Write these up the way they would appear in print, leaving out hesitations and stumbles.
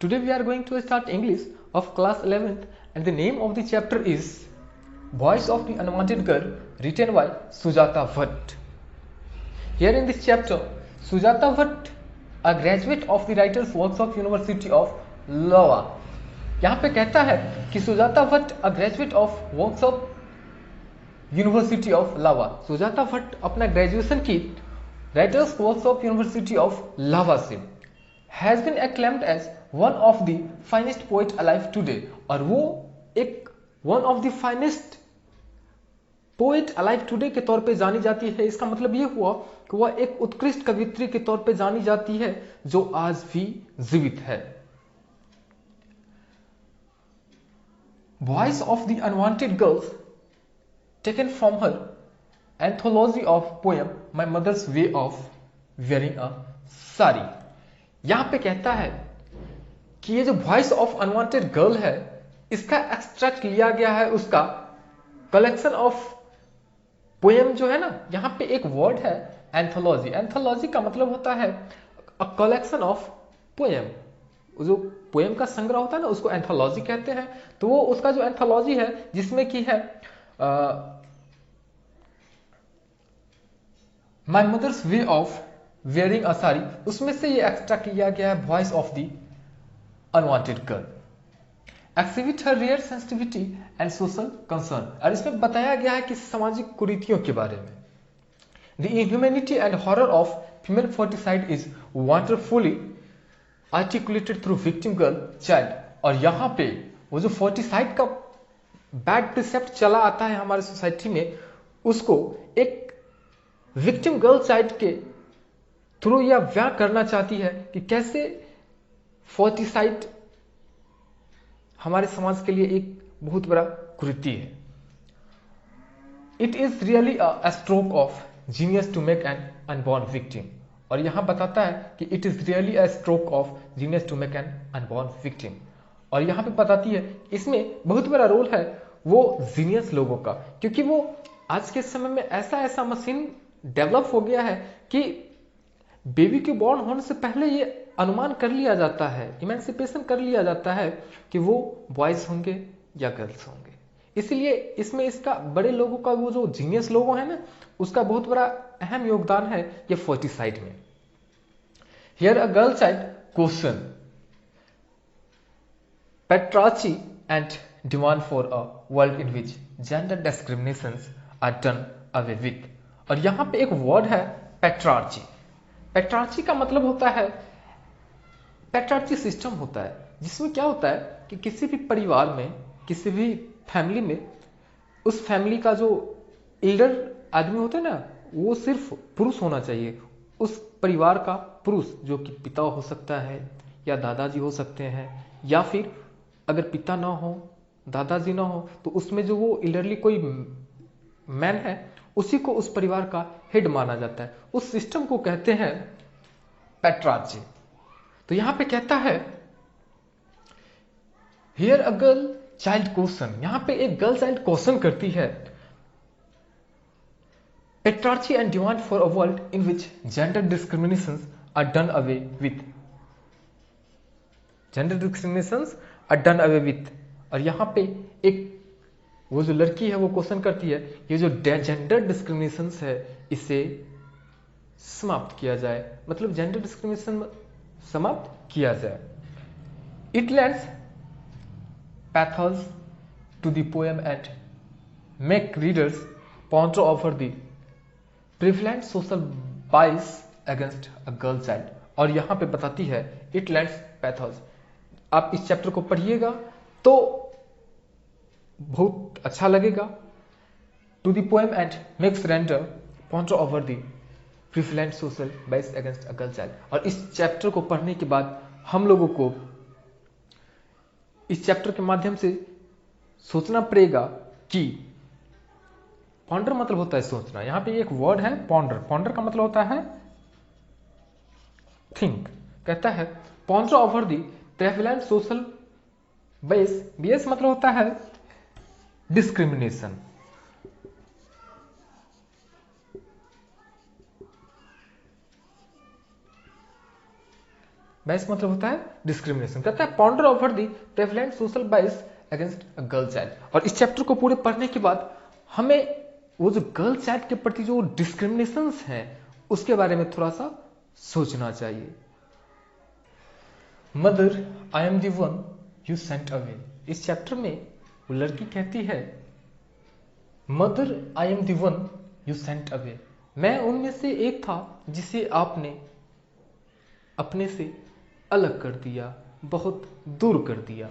Today we are going to start English of class 11th and the name of the chapter is Voice of the Unwanted Girl, written by Sujata Bhatt. Here in this chapter, Sujata Bhatt, a graduate of the Writers Workshop University of Iowa. यहाँ पे कहता है कि Sujata Bhatt a graduate of workshop University of Iowa. Sujata Bhatt अपना graduation की writers workshop University of Iowa से. Has been acclaimed as one of the finest poet alive today. और वो एक one of the finest poet alive today के तौर पे जानी जाती है. इसका मतलब ये हुआ कि वह एक उत्कृष्ट कवियत्री के तौर पे जानी जाती है जो आज भी जीवित है. Voice of the Unwanted Girls, taken from her anthology of poem My Mother's Way of Wearing a Sari. यहां पे कहता है कि ये जो वॉइस ऑफ अनवांटेड गर्ल है इसका एक्सट्रैक्ट लिया गया है उसका कलेक्शन ऑफ पोएम जो है ना. यहां पे एक वर्ड है एंथोलॉजी. एंथोलॉजी का मतलब होता है अ कलेक्शन ऑफ पोएम. जो पोएम का संग्रह होता है ना उसको एंथोलॉजी कहते हैं. तो वो उसका जो एंथोलॉजी है जिसमें की है my mother's way of wearing a sari, उसमें से ये एक्सट्रैक्ट लिया गया है voice of the unwanted girl. Exhibit her rare sensitivity and social concern. और इसमें बताया गया है कि सामाजिक कुरीतियों के बारे में. The inhumanity and horror of female foeticide is wonderfully articulated through victim girl child. और यहाँ पे वो जो फोर्टिसाइड का बैड प्रिसेप्ट चला आता है हमारे सोसाइटी में उसको एक विक्टिम गर्ल चाइल्ड के थ्रू यह बयां करना चाहती है कि कैसे फोर्टिसाइड हमारे समाज के लिए एक बहुत बड़ा कुरीति है. It is really a stroke of genius to make an unborn victim. और यहां बताता है कि it is really a stroke of genius to make an unborn victim. और यहां पे बताती है इसमें बहुत बड़ा रोल है वो जीनियस लोगों का, क्योंकि वो आज के समय में ऐसा मशीन डेवलप हो गया है कि बेबी के बॉर्न होने से पहले ये अनुमान कर लिया जाता है, इमेंसिपेशन कर लिया जाता है कि वो बॉयज होंगे या गर्ल्स होंगे. इसलिए इसमें इसका बड़े लोगों का वो जो जीनियस लोगों है ना उसका बहुत बड़ा अहम योगदान है ये फोर्टिसाइड में. Here a girl child question patriarchy and demand for a world in which gender discriminations are done away with. और यहां पे एक वर्ड है पेट्रार्ची. पेट्रार्ची का मतलब होता है पेट्रार्ची सिस्टम होता है जिसमें क्या होता है कि किसी भी परिवार में किसी भी फैमिली में उस फैमिली का जो एल्डर आदमी होता है ना वो सिर्फ पुरुष होना चाहिए. उस परिवार का पुरुष जो कि पिता हो सकता है या दादाजी हो सकते हैं या फिर अगर पिता ना हो दादाजी ना हो तो उसमें जो वो एल्डरली कोई मैन है उसी को उस परिवार का हेड माना जाता है. उस सिस्टम को कहते हैं पेट्रार्ची. तो यहां पे कहता है here a girl child question. यहां पे एक गर्ल चाइल्ड क्वेश्चन करती है patriarchy and demand for a world in which gender discriminations are done away with. Gender discriminations are done away with. और यहां पे एक वो जो लड़की है वो क्वेश्चन करती है ये जो जेंडर डिस्क्रिमिनेशंस है इसे समाप्त किया जाए, मतलब जेंडर डिस्क्रिमिनेशन समाप्त किया जाए. It lends pathos to the poem and make readers ponder over the prevalent social bias against a girl child. और यहां पे बताती है इट लैंड्स पैथोस. आप इस चैप्टर को पढ़िएगा तो बहुत अच्छा लगेगा. To the poem and makes render pointer over the prevalent social bias against a girl child. और इस चैप्टर को पढ़ने के बाद हम लोगों को इस चैप्टर के माध्यम से सोचना पड़ेगा कि पॉन्डर मतलब होता है सोचना. यहां पे एक वर्ड है पॉन्डर. पॉन्डर का मतलब होता है थिंक. कहता है ponder over the prevalent social base. Base मतलब होता है डिस्क्रिमिनेशन. बायस मतलब होता है डिस्क्रिमिनेशन। कहता है ponder over the prevalent social bias against a girl child. और इस चैप्टर को पूरे पढ़ने के बाद हमें वो जो गर्ल चाइल्ड के प्रति जो डिस्क्रिमिनेशंस हैं उसके बारे में थोड़ा सा सोचना चाहिए। Mother I am the one you sent away. इस चैप्टर में वो लड़की कहती है mother I am the one you sent away, मैं उनमें से एक था जिसे आपने अपने से अलग कर दिया, बहुत दूर कर दिया।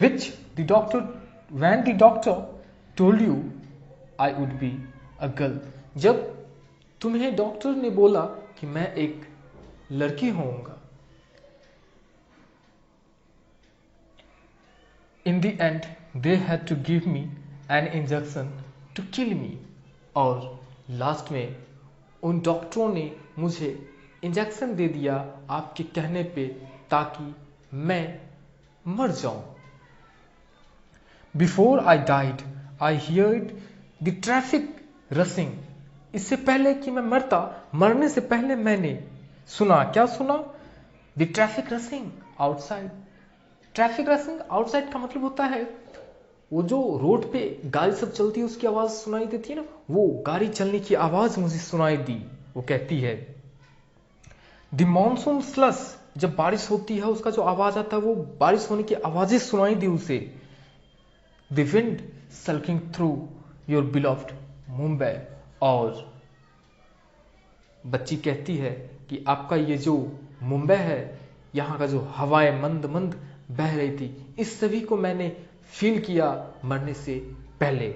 Which the doctor, when the doctor told you I would be a girl, जब तुम्हें डॉक्टर ने बोला कि मैं एक लड़की होऊंगा। In the end they had to give me an injection to kill me, और लास्ट में उन डॉक्टरों ने मुझे इंजेक्शन दे दिया आपके कहने पे ताकि मैं मर जाऊं। Before I died I heard the traffic रसिंग। इससे पहले कि मैं मरने से पहले मैंने सुना, क्या सुना? The traffic रसिंग outside. Traffic रसिंग outside का मतलब होता है वो जो रोड पे गाड़ी सब चलती है उसकी आवाज सुनाई देती है ना, वो गाड़ी चलने की आवाज मुझे सुनाई दी। वो कहती है द मॉनसून स्लस, जब बारिश होती है उसका जो आवाज आता है वो बारिश होने की आवाजें सुनाई दी उसे। The wind sulking through your beloved Mumbai, और बच्ची कहती है कि आपका ये जो मुंबई है यहाँ का जो हवाएं मंद मंद बह रही थी, इस सभी को मैंने फील किया मरने से पहले।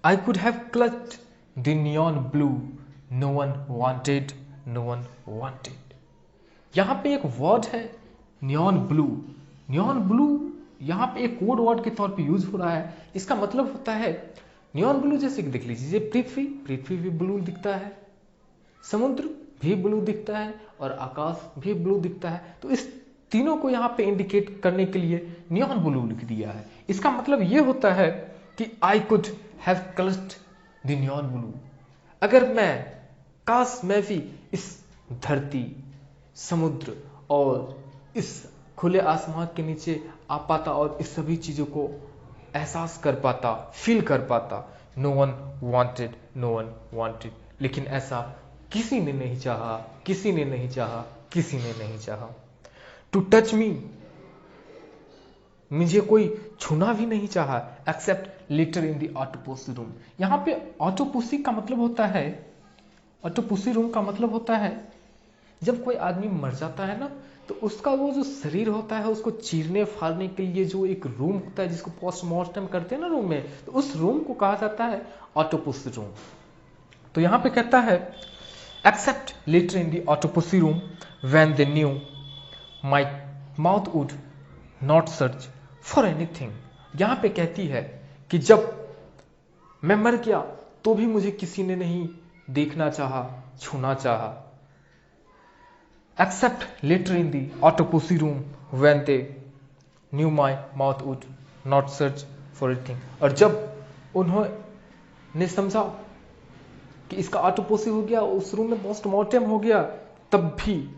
I could have clutched the neon blue, no one wanted, no one wanted. यहां पे एक वर्ड है नियॉन ब्लू। नियॉन ब्लू यहां पे एक कोड वर्ड के तौर पे यूज हो रहा है। इसका मतलब होता है नियॉन ब्लू, जैसे कि देख लीजिए पृथ्वी भी ब्लू दिखता है, समुद्र भी ब्लू दिखता है और आकाश भी ब्लू दिखता है। तो इस तीनों को यहाँ पे इंडिकेट करने के लिए नियॉन ब्लू लिख दिया है। इसका मतलब ये होता है कि I could have clutched the neon blue. अगर काश मैं भी इस धरती, समुद्र और इस खुले आसमान के नीचे आ पाता और इस सभी चीजों को एहसास कर पाता, फील कर पाता। No one wanted, no one wanted. लेकिन ऐसा किसी ने नहीं चाहा, किसी ने नहीं चाहा, किसी ने नहीं चाहा। टू टच मी, मुझे कोई छूना भी नहीं चाहा, except later in the autopsy room. यहां पे ऑटोपसी का मतलब होता है, ऑटोपसी रूम का मतलब होता है जब कोई आदमी मर जाता है ना, तो उसका वो जो शरीर होता है उसको चीरने फाड़ने के लिए जो एक रूम होता है जिसको पोस्टमार्टम करते हैं ना रूम में, तो उस रूम को कहा जाता है ऑटोपसी रूम। तो यहां पे कहता है except later in the autopsy room when they knew my mouth would not search for anything. यहां पे कहती है कि जब मैं मर गया तो भी मुझे किसी ने नहीं देखना चाहा, छूना चाहा। Except later in the autopsy room when they knew my mouth would not search for anything. और जब उन्होंने समझा कि इसका ऑटोपसी हो गया, उस रूम में पोस्टमार्टम हो गया, तब भी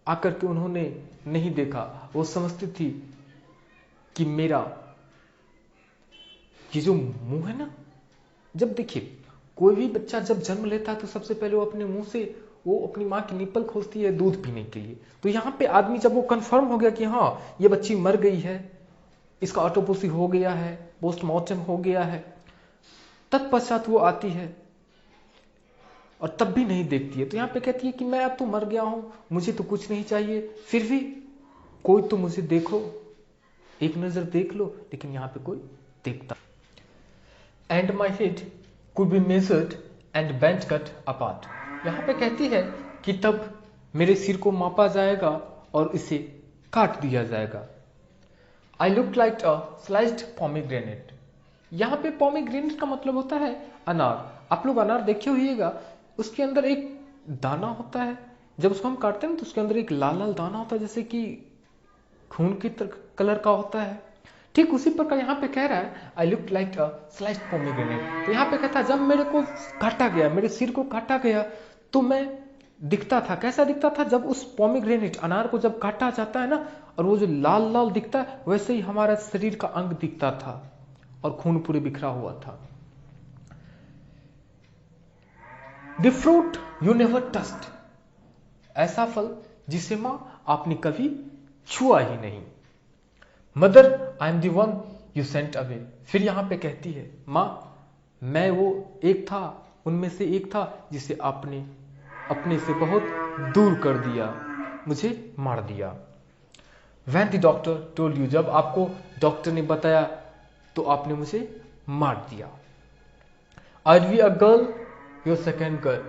आकर के उन्होंने नहीं देखा। वो समझती थी कि मेरा ये जो मुंह है ना, जब देखिए कोई भी बच्चा जब जन्म लेता है तो सबसे पहले वो अपने मुंह से वो अपनी माँ की निप्पल खोलती है दूध पीने के लिए। तो यहाँ पे आदमी जब वो कंफर्म हो गया कि हाँ ये बच्ची मर गई है, इसका ऑटोपसी हो गया है, पोस्टमार्टम हो गया है, तत्पश्चात वो आती है और तब भी नहीं देखती है। तो यहाँ पे कहती है कि मैं अब तो मर गया हूं, मुझे तो कुछ नहीं चाहिए, फिर भी कोई तो मुझे देखो, एक नजर देख लो। लेकिन यहाँ पे कोई देखता। And my head could be measured and bench cut apart. यहाँ पे कहती है कि तब मेरे सिर को मापा जाएगा और इसे काट दिया जाएगा। I look like a sliced pomegranate. यहाँ पे पोमीग्रेनेट का मतलब होता है अनार। आप लोग अनार देखे होइएगा, उसके अंदर एक दाना होता है, जब उसको हम काटते हैं तो उसके अंदर एक लाल लाल दाना होता है जैसे कि खून की कलर का होता है। ठीक उसी प्रकार यहाँ पे कह रहा है I look like a sliced pomegranate. तो यहाँ पे कहता है जब मेरे को काटा गया, मेरे सिर को काटा गया, तो मैं दिखता था, कैसा दिखता था, जब उस पोमीग्रेनेट अनार को जब काटा जाता है ना, और वो जो लाल लाल दिखता है, वैसे ही हमारा शरीर का अंग दिखता था और खून पूरे बिखरा हुआ था। The fruit you never touched, ऐसा फल जिसे मां आपने कभी छुआ ही नहीं। Mother I am the one you sent away, फिर यहां पे कहती है मां मैं वो एक था, उनमें से एक था जिसे आपने अपने से बहुत दूर कर दिया, मुझे मार दिया। When the doctor told you, जब आपको डॉक्टर ने बताया तो आपने मुझे मार दिया। I'd be a girl, your second girl,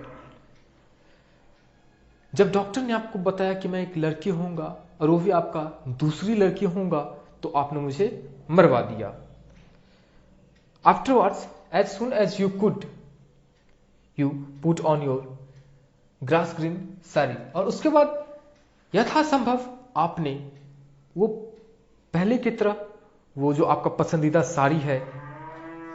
जब डॉक्टर ने आपको बताया कि मैं एक लड़की होऊंगा और वो भी आपका दूसरी लड़की होऊंगा, तो आपने मुझे मरवा दिया। Afterwards, as soon as you could, you put on your grass green sari, और उसके बाद यथासंभव आपने वो पहले की तरह वो जो आपका पसंदीदा साड़ी है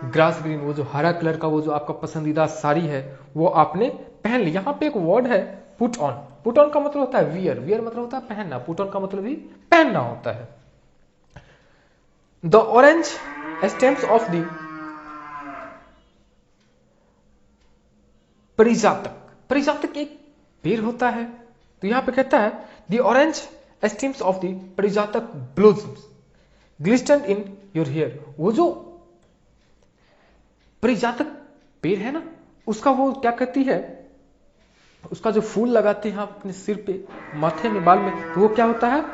ग्रास ग्रीन, वो जो हरा कलर का वो जो आपका पसंदीदा साड़ी है, वो आपने पहन ली। यहां पे एक वर्ड है पुट ऑन। पुट ऑन का मतलब होता है वियर, वियर मतलब होता है पहनना, पुट ऑन का मतलब भी पहनना होता है। The orange stems of the parijataka, परिजातक एक पेड़ होता है, तो यहां पे कहता है the orange stems of the parijataka blossoms glisten in your hair, वो जो परिजातक पेड़ है ना, उसका वो क्या कहती है, उसका जो फूल लगाते हैं आप अपने सिर पे, माथे में, बाल में, तो वो क्या होता है,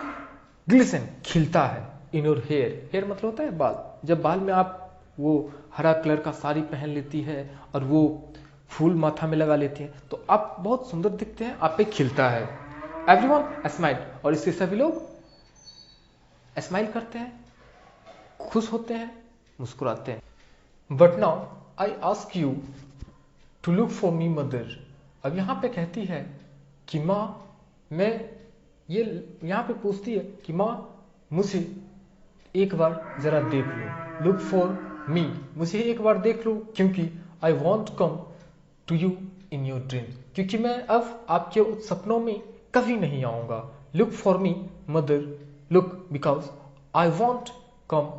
ग्लिसन, खिलता है। इन योर हेयर, हेयर मतलब होता है बाल, जब बाल में आप वो हरा कलर का साड़ी पहन लेती है और वो फूल माथा में लगा लेती है, तो आप बहुत सुंदर दिखते हैं, आप पे खिलता है। एवरीवन स्माइल, और इससे सभी लोग स्माइल करते हैं, खुश होते हैं, मुस्कुराते हैं। But now I ask you to look for me mother, अब यहां पे कहती है कि मां, मैं ये यहां पे पूछती है कि मां मुझे एक बार जरा देख लो, लुक फॉर मी, मुझे एक बार देख लो, क्योंकि I want come to you in your dream, क्योंकि मैं अब आपके सपनों में कभी नहीं आऊंगा। Look for me mother, look because I want come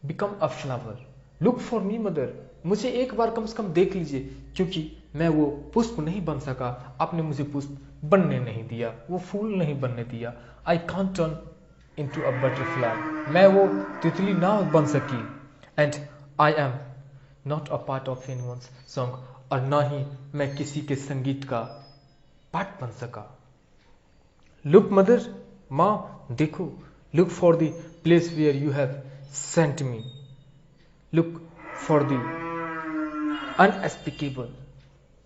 become a flower, look for me mother, मुझे एक बार कम से कम देख लीजिए, क्योंकि मैं वो पुष्प नहीं बन सका, आपने मुझे पुष्प बनने नहीं दिया, वो फूल नहीं बनने दिया। I can't turn into a butterfly, मैं वो तितली ना बन सकी। And I am not a part of anyone's song, और ना ही मैं किसी के संगीत का पार्ट बन सका। लुक मदर, माँ देखो, look for the place where you have sent me, look for the inexplicable,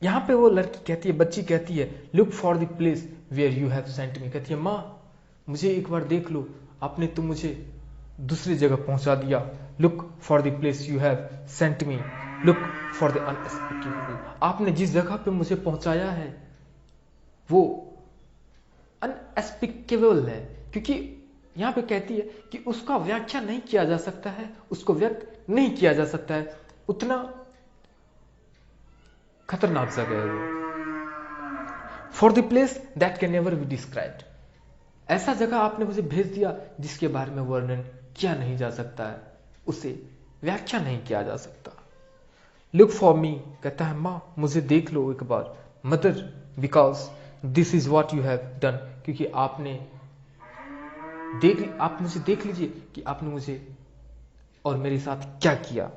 यहां पे वो लड़की कहती है, बच्ची कहती है look for the place where you have sent me, कहती है माँ मुझे एक बार देख लो, आपने तो मुझे दूसरी जगह पहुंचा दिया। Look for the place you have sent me, look for the inexplicable, आपने जिस जगह पे मुझे पहुंचाया है वो अनएक्सप्लिकेबल है, क्योंकि यहां पे कहती है कि उसका व्याख्या नहीं किया जा सकता है, उसको व्यक्त नहीं किया जा सकता है, उतना खतरनाक जगह है वो। For the place that can never be described, ऐसा जगह आपने मुझे भेज दिया जिसके बारे में वर्णन किया नहीं जा सकता है, उसे व्याख्या नहीं किया जा सकता। लुक फॉर मी, कहता है माँ मुझे देख लो एक बार। Mother, because this is what you have done, क्योंकि आप मुझे देख लीजिए कि आपने मुझे और मेरे साथ क्या किया।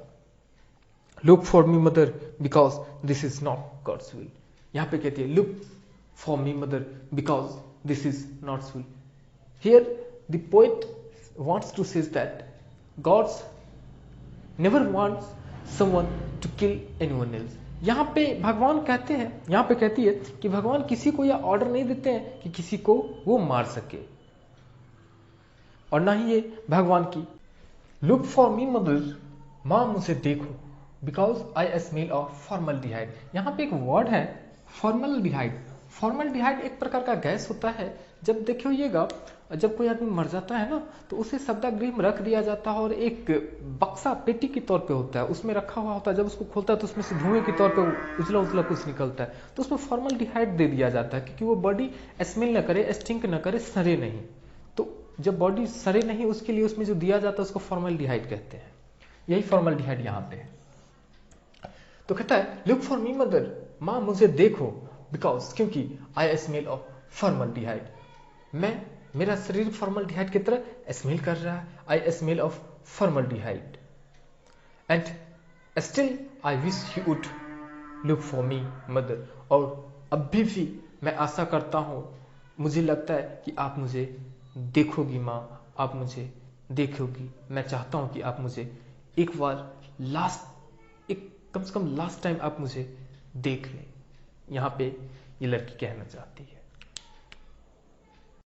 Look for me mother, because this is not God's will, यहां पे कहती है look for me mother because this is not will. Here the poet wants to say that God's never wants someone to kill anyone else, यहां पे भगवान कहते हैं, यहां पे कहती है कि भगवान किसी को यह ऑर्डर नहीं देते हैं कि किसी को वो मार सके, और ना ही ये भगवान की लुक फॉर मी मदर, मां मुझे देखो, because I smell of formaldehyde, यहां पे एक वर्ड है फॉर्मल्डिहाइड, फॉर्मल्डिहाइड एक प्रकार का गैस होता है। जब देखिएगा, जब कोई आदमी मर जाता है ना, तो उसे शवदाह में रख दिया जाता है और एक बक्सा पेटी के तौर पे होता है, उसमें रखा हुआ होता है। जब उसको खोलता है तो उसमें से धुएं के तौर पे उजला उजला कुछ निकलता है, तो उसमें फॉर्मल्डिहाइड दे दिया जाता है क्योंकि वो बॉडी स्मेल न करे, स्टिंक न करे, सड़े नहीं। तो जब बॉडी सड़े नहीं, उसके लिए उसमें जो दिया जाता है उसको फॉर्मल्डिहाइड कहते हैं। यही फॉर्मल्डिहाइड यहाँ पे है। तो कहता है लुक फॉर मी मदर, माँ मुझे देखो, बिकॉज क्योंकि आई स्मेल ऑफ फॉर्मल्डिहाइड, मेरा शरीर फॉर्मल्डिहाइड की तरह स्मेल कर रहा है। I smell of formaldehyde and still I wish you would look for me mother. और अभी भी मैं आशा करता हूँ, मुझे लगता है कि आप मुझे देखोगी माँ, आप मुझे देखोगी। मैं चाहता हूँ कि आप मुझे एक बार कम से कम लास्ट टाइम आप मुझे देख लें। यहाँ पे ये लड़की कहना चाहती है।